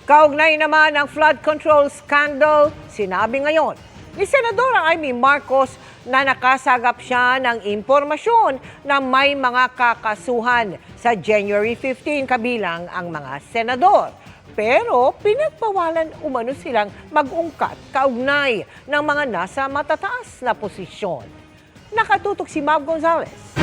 Kaugnay naman ng flood control scandal, sinabi ngayon ni Senadora Amy Marcos na nakasagap siya ng impormasyon na may mga kakasuhan sa January 15 kabilang ang mga senador. Pero pinagbawalan umano silang mag-ungkat kaugnay ng mga nasa matataas na posisyon. Nakatutok si Mav Gonzalez.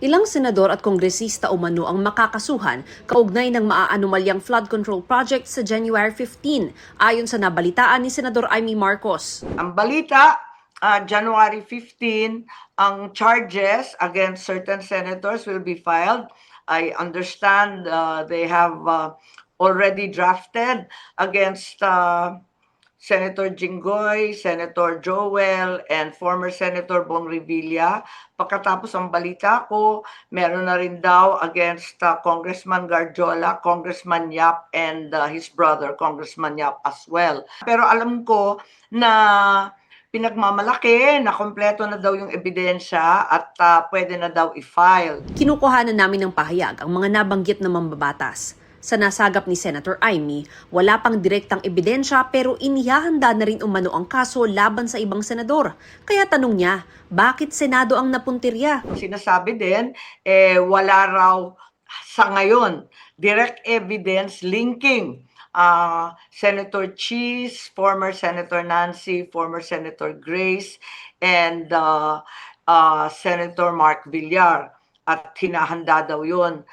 Ilang senador at kongresista umano ang makakasuhan kaugnay ng maaanomalyang flood control project sa January 15, ayon sa nabalitaan ni Senador Amy Marcos. Ang balita, January 15, ang charges against certain senators will be filed. I understand they have already drafted against Senator Jinggoy, Senator Joel, and former Senator Bong Revilla. Pagkatapos ang balita ko, meron na rin daw against Congressman Garjola, Congressman Yap, and his brother, Congressman Yap as well. Pero alam ko na pinagmamalaki na kompleto na daw yung ebidensya at pwede na daw i-file. Kinukuhanan namin ng pahayag ang mga nabanggit na mambabatas. Sa nasagap ni Senator Amy, wala pang direktang ebidensya pero inihahanda na rin umano ang kaso laban sa ibang senador. Kaya tanong niya, bakit Senado ang napuntirya? Sinasabi din, wala raw sa ngayon direct evidence linking Senator Cheese, former Senator Nancy, former Senator Grace, and Senator Mark Villar. At hinahanda daw yun.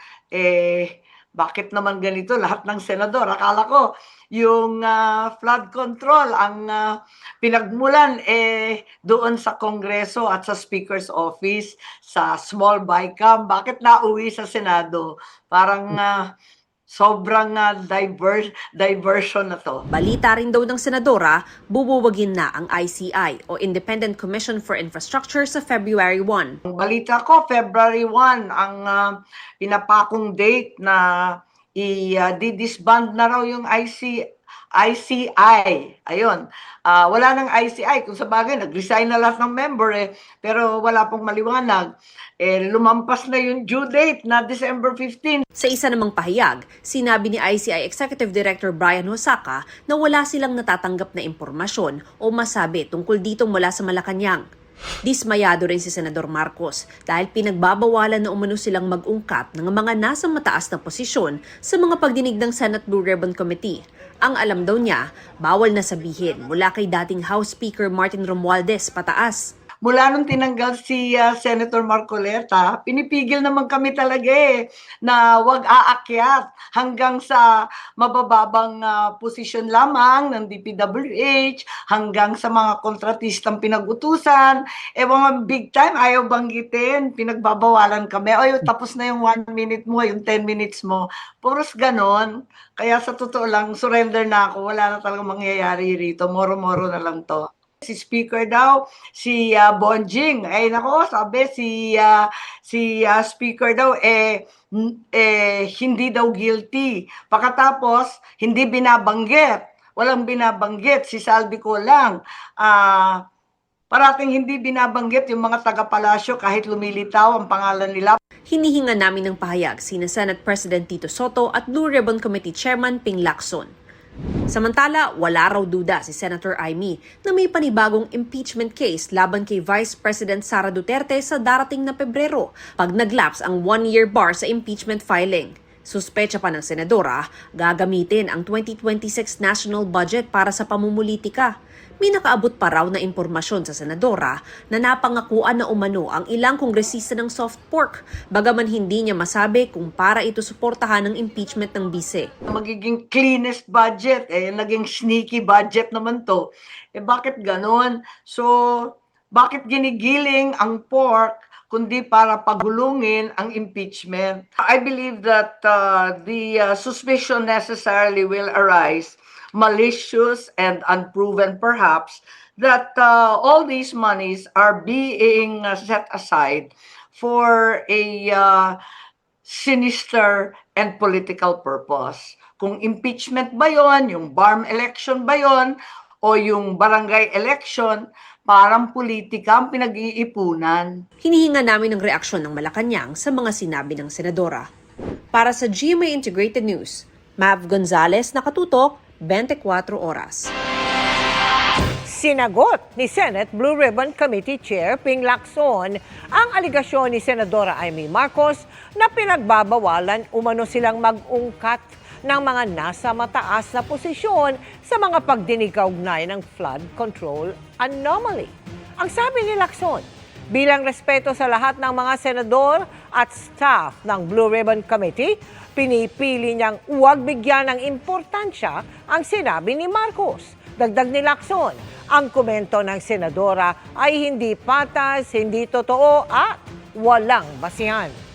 Bakit naman ganito lahat ng senador? Akala ko yung flood control ang pinagmulan doon sa Kongreso at sa Speaker's Office, sa small BICAM. Bakit nauwi sa Senado? Parang sobrang diversion na to. Balita rin daw ng senadora, bubuwagin na ang ICI o Independent Commission for Infrastructure sa February 1. Ang balita ko, February 1 ang pinapakong date na i-disband na raw yung ICI. Ayun. Wala nang ICI. Kung sa bagay, nag-resign na lahat ng member pero wala pong maliwanag. Lumampas na yung due date na December 15. Sa isa namang pahayag, sinabi ni ICI Executive Director Brian Hosaka na wala silang natatanggap na impormasyon o masabi tungkol dito mula sa Malacanang. Dismayado rin si Senador Marcos dahil pinagbabawalan na umano silang mag-ungkat ng mga nasa mataas na posisyon sa mga pagdinig ng Senate Blue Ribbon Committee. Ang alam daw niya, bawal na sabihin mula kay dating House Speaker Martin Romualdez pataas. Mula nung tinanggal si Senator Marcoleta, pinipigil naman kami talaga na wag aakyat hanggang sa mabababang posisyon lamang ng DPWH, hanggang sa mga kontratistang pinag-utusan. Mga big time, ayaw banggitin, pinagbabawalan kami. Tapos na yung 1 minute mo, yung 10 minutes mo. Puros ganon. Kaya sa totoo lang, surrender na ako. Wala na talagang mangyayari rito. Moro-moro na lang to. Si Speaker daw, si Bonjing, nako, sabi si Speaker daw hindi daw guilty. Pagkatapos hindi binabanggit, walang binabanggit, si Saldi ko lang. Parating hindi binabanggit yung mga taga-palasyo kahit lumilitaw ang pangalan nila. Hinihinga namin ng pahayag sina Senate President Tito Soto at Blue Ribbon Committee Chairman Ping Lacson. Samantala, wala raw duda si Senator Amy na may panibagong impeachment case laban kay Vice President Sara Duterte sa darating na Pebrero pag naglaps ang 1-year bar sa impeachment filing. Suspecha pa ng senadora, gagamitin ang 2026 national budget para sa pamumulitika. May nakaabot pa raw na impormasyon sa senadora na napangakuan na umano ang ilang kongresista ng soft pork, bagaman hindi niya masabi kung para ito suportahan ng impeachment ng bise. Magiging cleanest budget, naging sneaky budget naman to. Bakit ganon? So, bakit ginigiling ang pork kundi para pagulungin ang impeachment? I believe that the suspicion necessarily will arise, malicious and unproven perhaps, that all these monies are being set aside for a sinister and political purpose. Kung impeachment ba yon, yung BARM election ba yon, o yung barangay election, parang politika ang pinag-iipunan. Hinihinga namin ng reaksyon ng Malacanang sa mga sinabi ng senadora. Para sa GMA Integrated News, Mav Gonzalez, nakatutok, 24 oras. Sinagot ni Senate Blue Ribbon Committee Chair Ping Lacson ang aligasyon ni Senadora Amy Marcos na pinagbabawalan umano silang mag-ungkat ng mga nasa mataas na posisyon sa mga pagdinig-kaugnay ng flood control anomaly. Ang sabi ni Lacson, bilang respeto sa lahat ng mga senador at staff ng Blue Ribbon Committee, pinipili niyang huwag bigyan ng importansya ang sinabi ni Marcos. Dagdag ni Lacson, ang komento ng senadora ay hindi patas, hindi totoo at walang basihan.